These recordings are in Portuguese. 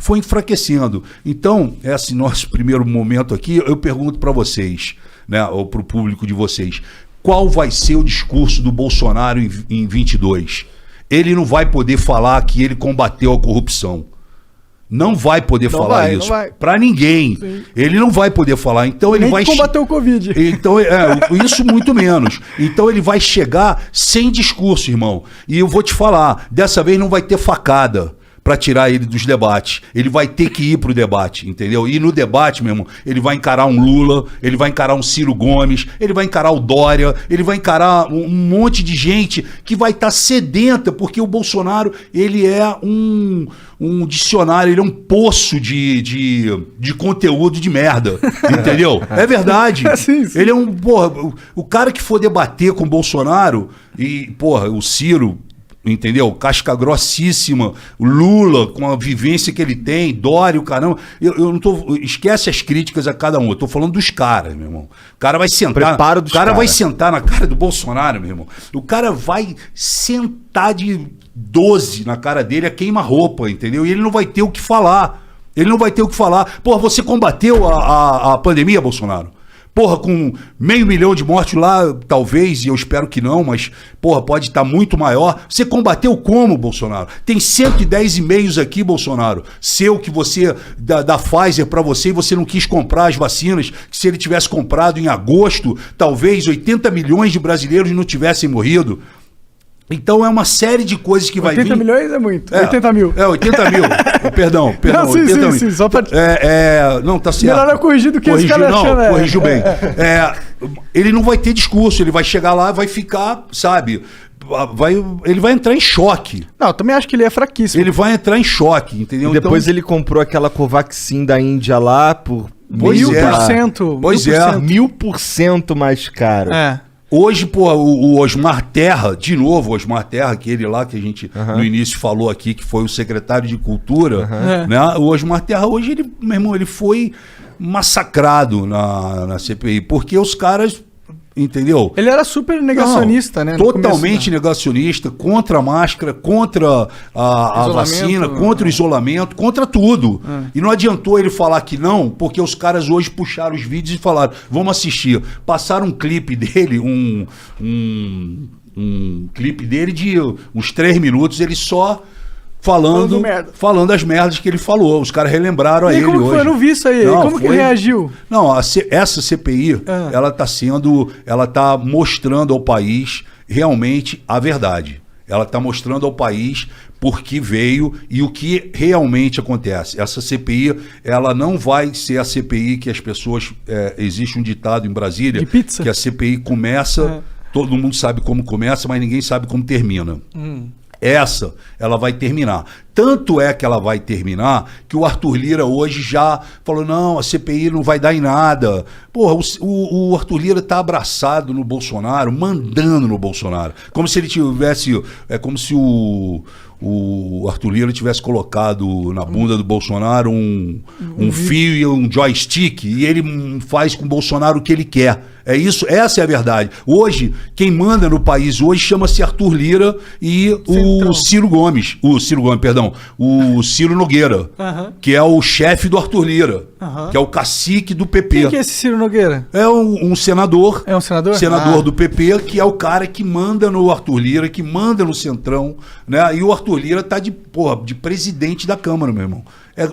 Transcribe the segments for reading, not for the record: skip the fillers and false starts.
foi enfraquecendo. Então, esse nosso primeiro momento aqui, eu pergunto para vocês, né, ou para o público de vocês, qual vai ser o discurso do Bolsonaro em 22? Ele não vai poder falar que ele combateu a corrupção. Não vai poder falar isso para ninguém. Sim. Ele não vai poder falar. Então ele vai combater o Covid. Então isso muito menos. Então ele vai chegar sem discurso, irmão. E eu vou te falar, dessa vez não vai ter facada para tirar ele dos debates. Ele vai ter que ir pro debate, entendeu? E no debate, meu irmão, ele vai encarar um Lula, ele vai encarar um Ciro Gomes, ele vai encarar o Dória, ele vai encarar um monte de gente que vai estar sedenta, porque o Bolsonaro, ele é um dicionário, ele é um poço de conteúdo de merda, entendeu? É verdade. Sim. Ele é o cara que for debater com o Bolsonaro e, o Ciro, entendeu? Casca grossíssima, Lula com a vivência que ele tem, Dória, o caramba. Eu não tô. Esquece as críticas a cada um. Eu tô falando dos caras, meu irmão. O cara vai sentar. Vai sentar na cara do Bolsonaro, meu irmão. O cara vai sentar de 12 na cara dele a queima-roupa, entendeu? E ele não vai ter o que falar. Ele não vai ter o que falar. Porra, você combateu a pandemia, Bolsonaro? Porra, com 500 mil de mortes lá, talvez, e eu espero que não, mas, porra, pode estar muito maior. Você combateu como, Bolsonaro? Tem 110 e-mails aqui, Bolsonaro, seu que você, da Pfizer para você, e você não quis comprar as vacinas, que se ele tivesse comprado em agosto, talvez 80 milhões de brasileiros não tivessem morrido. Então é uma série de coisas que vai vir... 80 milhões é muito. 80 mil. 80 mil. Perdão. Não, sim. Só pra... Não, tá certo. Melhor eu corrigir do que esse cara achando. Corrigiu bem. Ele não vai ter discurso, ele vai chegar lá, vai ficar, sabe... ele vai entrar em choque. Não, eu também acho que ele é fraquíssimo. Ele vai entrar em choque, entendeu? E depois ele comprou aquela Covaxin da Índia lá por... 1000%. Pois é. 1000% mais caro. Hoje, o Osmar Terra, de novo, o Osmar Terra, aquele lá que a gente no início falou aqui, que foi o secretário de Cultura, né? O Osmar Terra, hoje, meu irmão, ele foi massacrado na CPI, porque os caras... Entendeu? Ele era super negacionista, né? Totalmente negacionista, contra a máscara, contra a vacina, contra o isolamento, contra tudo. E não adiantou ele falar que não, porque os caras hoje puxaram os vídeos e falaram, vamos assistir. Passaram um clipe dele, um clipe dele de uns 3 minutos, ele só... falando as merdas que ele falou. Os caras relembraram a ele hoje. Foi? Eu não vi isso aí. Como que ele reagiu? Não, essa CPI, ela tá mostrando ao país realmente a verdade. Ela está mostrando ao país por que veio e o que realmente acontece. Essa CPI, ela não vai ser a CPI que as pessoas... existe um ditado em Brasília, de pizza, que a CPI começa, todo mundo sabe como começa, mas ninguém sabe como termina. Essa, ela vai terminar. Tanto é que ela vai terminar que o Arthur Lira hoje já falou, não, a CPI não vai dar em nada. Porra, o Arthur Lira tá abraçado no Bolsonaro, mandando no Bolsonaro. Como se ele tivesse... como se o Arthur Lira tivesse colocado na bunda do Bolsonaro um fio e um joystick, e ele faz com o Bolsonaro o que ele quer. É isso, essa é a verdade. Hoje, quem manda no país hoje chama-se Arthur Lira e o Ciro Nogueira, que é o chefe do Arthur Lira, que é o cacique do PP. Quem que é esse Ciro Nogueira? É um senador. É um senador? Senador do PP, que é o cara que manda no Arthur Lira, que manda no Centrão, né? E o Arthur Lira tá de presidente da Câmara, meu irmão.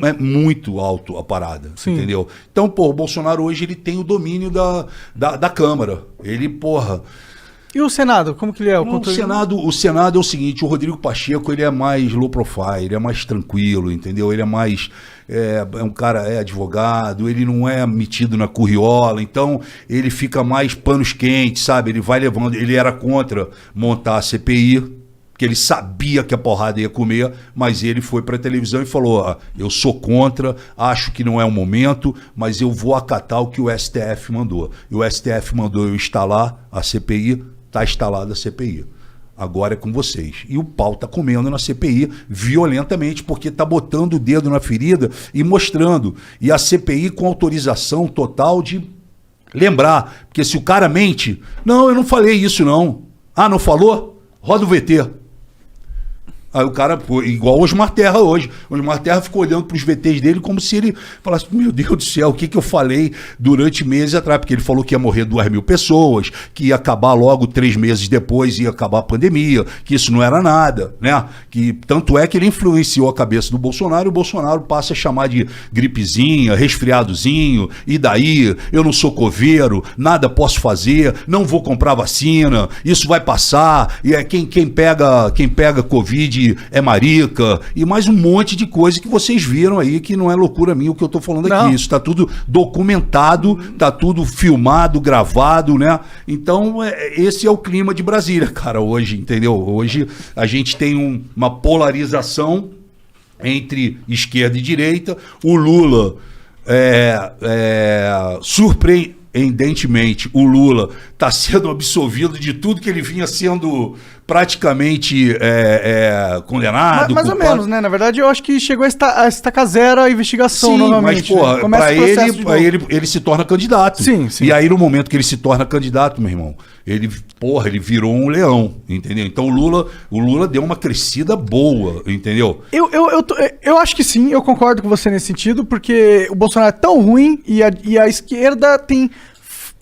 É muito alto a parada, entendeu? Então, o Bolsonaro hoje ele tem o domínio da Câmara. Ele, E o Senado, como que ele é? O Senado é o seguinte, o Rodrigo Pacheco, ele é mais low profile, ele é mais tranquilo, entendeu? Ele é mais... É um cara, advogado, ele não é metido na curriola, então ele fica mais panos quentes, sabe? Ele vai levando... Ele era contra montar a CPI, que ele sabia que a porrada ia comer, mas ele foi para a televisão e falou, eu sou contra, acho que não é o momento, mas eu vou acatar o que o STF mandou. E o STF mandou eu instalar a CPI, está instalada a CPI. Agora é com vocês. E o pau tá comendo na CPI violentamente, porque tá botando o dedo na ferida e mostrando. E a CPI com autorização total de lembrar, porque se o cara mente, não, eu não falei isso não. Ah, não falou? Roda o VT. Aí o cara, pô, igual o Osmar Terra hoje. O Osmar Terra ficou olhando para os VTs dele como se ele falasse, meu Deus do céu, o que eu falei durante meses atrás? Porque ele falou que ia morrer 2.000 pessoas, que ia acabar logo 3 meses depois, ia acabar a pandemia, que isso não era nada, né? Que, tanto é que ele influenciou a cabeça do Bolsonaro, e o Bolsonaro passa a chamar de gripezinha, resfriadozinho, e daí? Eu não sou coveiro, nada posso fazer, não vou comprar vacina, isso vai passar, e é quem pega Covid é marica, e mais um monte de coisa que vocês viram aí, que não é loucura minha o que eu tô falando aqui. Isso tá tudo documentado, tá tudo filmado, gravado, né? Então, esse é o clima de Brasília, cara, hoje, entendeu? Hoje a gente tem uma polarização entre esquerda e direita. O Lula, surpreendentemente, o Lula está sendo absolvido de tudo que ele vinha sendo praticamente condenado. Mais ou menos, né? Na verdade, eu acho que chegou a estacar zero a investigação. Sim, novamente. Mas, porra, né? Para ele se torna candidato. Sim, sim. E aí, no momento que ele se torna candidato, meu irmão, ele virou um leão, entendeu? Então o Lula deu uma crescida boa, entendeu? Eu acho que sim, eu concordo com você nesse sentido, porque o Bolsonaro é tão ruim e a esquerda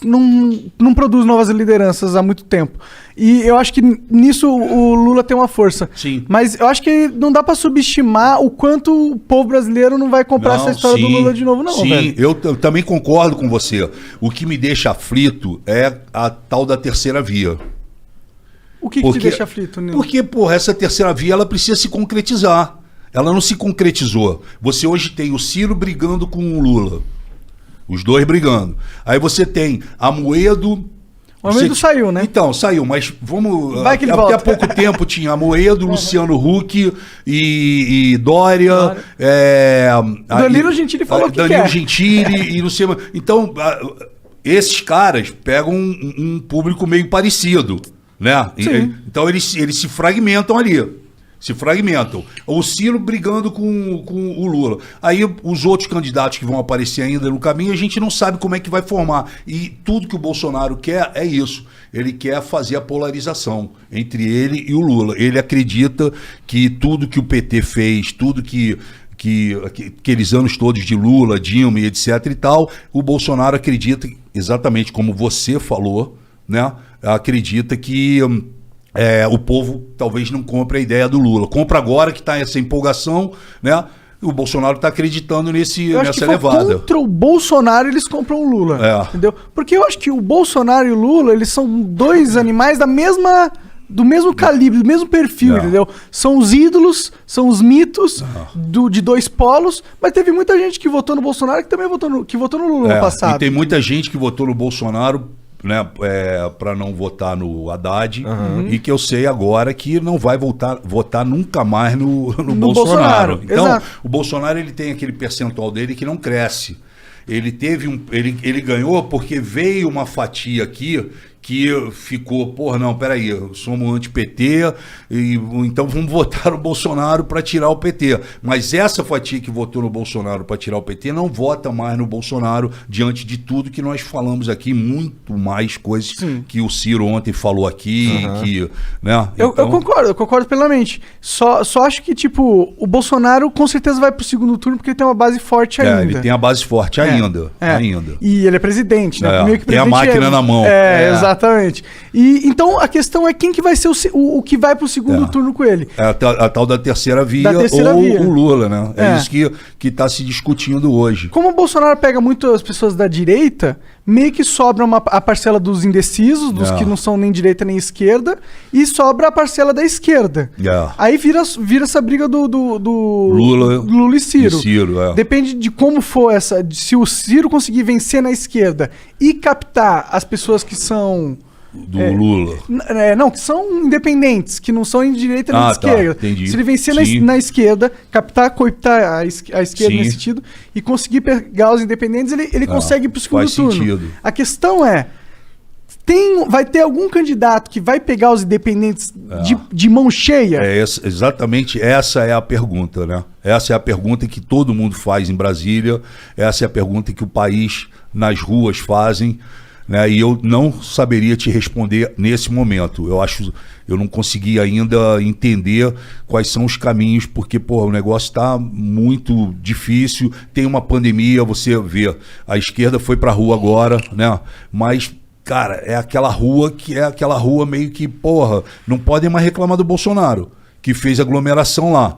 não produz novas lideranças há muito tempo. E eu acho que nisso o Lula tem uma força. Sim. Mas eu acho que não dá pra subestimar o quanto o povo brasileiro não vai comprar essa história do Lula de novo, não. Sim, velho. Eu também concordo com você. O que me deixa aflito é a tal da terceira via. O que te deixa aflito, Nilo? Porque, porra, essa terceira via ela precisa se concretizar. Ela não se concretizou. Você hoje tem o Ciro brigando com o Lula. Os dois brigando. Aí você tem Amoedo. O Amoedo saiu, né? Então, saiu, mas vamos. Vai que ele até volta. há pouco tempo tinha Amoedo, Luciano Huck e Dória. Danilo Gentili falou que Danilo quer. Gentili e Luciano. Então, esses caras pegam um público meio parecido, né? Então eles se fragmentam ali. Se fragmentam. O Ciro brigando com o Lula. Aí os outros candidatos que vão aparecer ainda no caminho, a gente não sabe como é que vai formar. E tudo que o Bolsonaro quer é isso. Ele quer fazer a polarização entre ele e o Lula. Ele acredita que tudo que o PT fez, tudo que aqueles anos todos de Lula, Dilma e etc e tal, o Bolsonaro acredita, exatamente como você falou, né? Acredita que o povo talvez não compre a ideia do Lula. Compra agora que está essa empolgação, né? O Bolsonaro está acreditando nessa levada. Contra o Bolsonaro eles compram o Lula, entendeu? Porque eu acho que o Bolsonaro e o Lula, eles são dois animais do mesmo calibre, do mesmo perfil, entendeu? São os ídolos, são os mitos de dois polos, mas teve muita gente que votou no Bolsonaro que também votou no Lula no passado. E tem muita gente que votou no Bolsonaro, né, para não votar no Haddad, e que eu sei agora que não vai votar nunca mais no Bolsonaro. Então, exato. O Bolsonaro ele tem aquele percentual dele que não cresce. Ele ganhou porque veio uma fatia aqui que ficou, não, peraí, somos anti-PT, então vamos votar no Bolsonaro para tirar o PT. Mas essa fatia que votou no Bolsonaro para tirar o PT não vota mais no Bolsonaro diante de tudo que nós falamos aqui, muito mais coisas que o Ciro ontem falou aqui, né? Eu concordo plenamente. Só acho que, o Bolsonaro com certeza vai pro segundo turno porque ele tem uma base forte ainda. Ele tem a base forte ainda. E ele é presidente, né? Meio que tem a máquina na mão. Exatamente. E então a questão é quem que vai ser o que vai pro segundo turno com ele. A tal da terceira via o Lula, né? É isso que está se discutindo hoje. Como o Bolsonaro pega muito as pessoas da direita, meio que sobra a parcela dos indecisos, dos que não são nem direita nem esquerda, e sobra a parcela da esquerda. Aí vira essa briga do Lula e Ciro. Depende de como for se o Ciro conseguir vencer na esquerda e captar as pessoas que são Lula. Que são independentes, que não são nem de direita nem de esquerda. Se ele vencer na esquerda, cooptar a esquerda nesse sentido, e conseguir pegar os independentes, ele consegue ir pro segundo turno. Sentido. A questão vai ter algum candidato que vai pegar os independentes de mão cheia? Exatamente essa é a pergunta, né? Essa é a pergunta que todo mundo faz em Brasília, essa é a pergunta que o país nas ruas fazem, né? E eu não saberia te responder nesse momento. Eu não consegui ainda entender quais são os caminhos, porque, pô, o negócio está muito difícil, tem uma pandemia, você vê, a esquerda foi pra rua agora, né? Mas, cara, é aquela rua que é aquela rua meio que, porra, não podem mais reclamar do Bolsonaro, que fez aglomeração lá.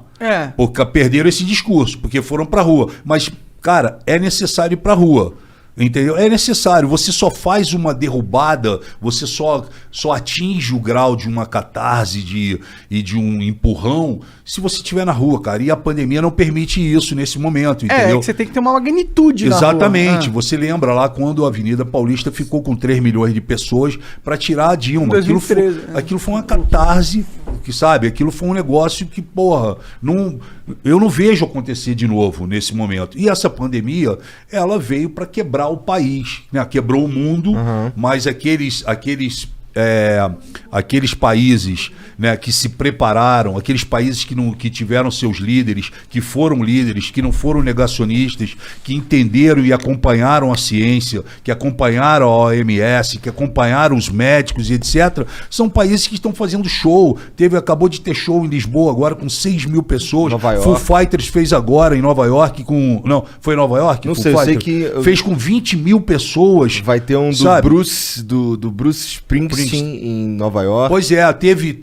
Porque perderam esse discurso, porque foram pra rua. Mas, cara, é necessário ir pra rua. Entendeu? É necessário, você só faz uma derrubada, você só atinge o grau de uma catarse e de um empurrão se você estiver na rua, cara. E a pandemia não permite isso nesse momento, entendeu? É que você tem que ter uma magnitude Exatamente. na rua. Você lembra lá quando a Avenida Paulista ficou com 3 milhões de pessoas para tirar a Dilma. 2013, aquilo foi uma catarse, que sabe? Aquilo foi um negócio que, porra, eu não vejo acontecer de novo nesse momento. E essa pandemia, ela veio para quebrar o país, né? Quebrou o mundo, mas aqueles países, né, que se prepararam, aqueles países que tiveram seus líderes, que foram líderes, que não foram negacionistas, que entenderam e acompanharam a ciência, que acompanharam a OMS, que acompanharam os médicos e etc., são países que estão fazendo show. Acabou de ter show em Lisboa agora com 6 mil pessoas. Nova York. Full Fighters fez agora em Nova York com... Não, foi em Nova York? Não Full sei, eu sei Fighters? que... Fez com 20 mil pessoas. Vai ter um sabe? do Bruce Springsteen em Nova York. Pois é, teve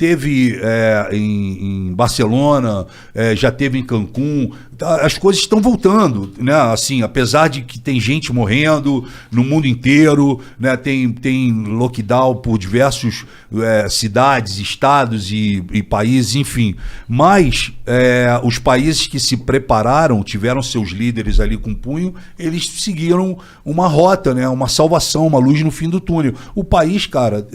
em Barcelona, já teve em Cancún. As coisas estão voltando, né? Assim, apesar de que tem gente morrendo no mundo inteiro, né? Tem lockdown por diversos cidades, estados e países, enfim. Mas os países que se prepararam, tiveram seus líderes ali com punho, eles seguiram uma rota, né? Uma salvação, uma luz no fim do túnel. O país, cara,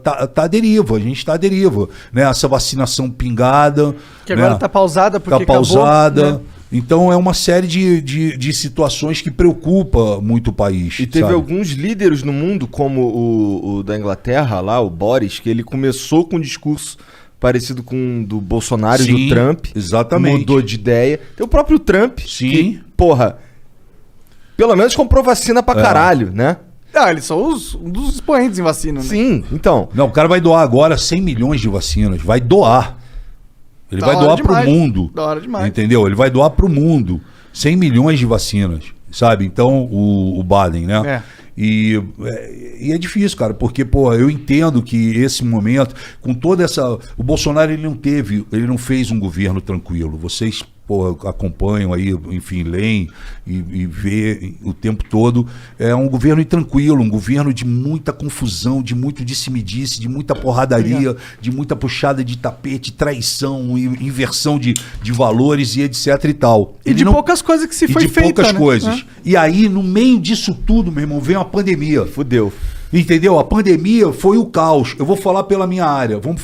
tá à deriva, a gente está à deriva, né? Essa vacinação pingada. Que agora está pausada porque tá pausada. Acabou, né? Então é uma série de situações que preocupa muito o país. E teve sabe? alguns líderes no mundo, como o da Inglaterra, lá, o Boris, que ele começou com um discurso parecido com o do Bolsonaro e do Trump. Exatamente. Mudou de ideia. Tem o próprio Trump, Sim. que, porra, pelo menos comprou vacina pra caralho, né? Ah, eles são um dos expoentes em vacina, né? Sim, então. Não, o cara vai doar agora 100 milhões de vacinas. Vai doar. Ele vai doar pro mundo. Da hora demais. Entendeu? Ele vai doar pro mundo 100 milhões de vacinas, sabe? Então, o Biden, né? E é difícil, cara, porque, pô, eu entendo que esse momento, com toda essa... O Bolsonaro, ele não fez um governo tranquilo. Vocês, pô, acompanham aí, enfim, leem e vê o tempo todo. É um governo intranquilo, um governo de muita confusão, de muito disse-me-disse, de muita porradaria, de muita puxada de tapete, traição, inversão de valores e etc e tal. E de poucas coisas que se foi feita, de poucas né? coisas. E aí, no meio disso tudo, meu irmão, vem uma pandemia. Fudeu. Entendeu? A pandemia foi o caos. Eu vou falar pela minha área. Vamos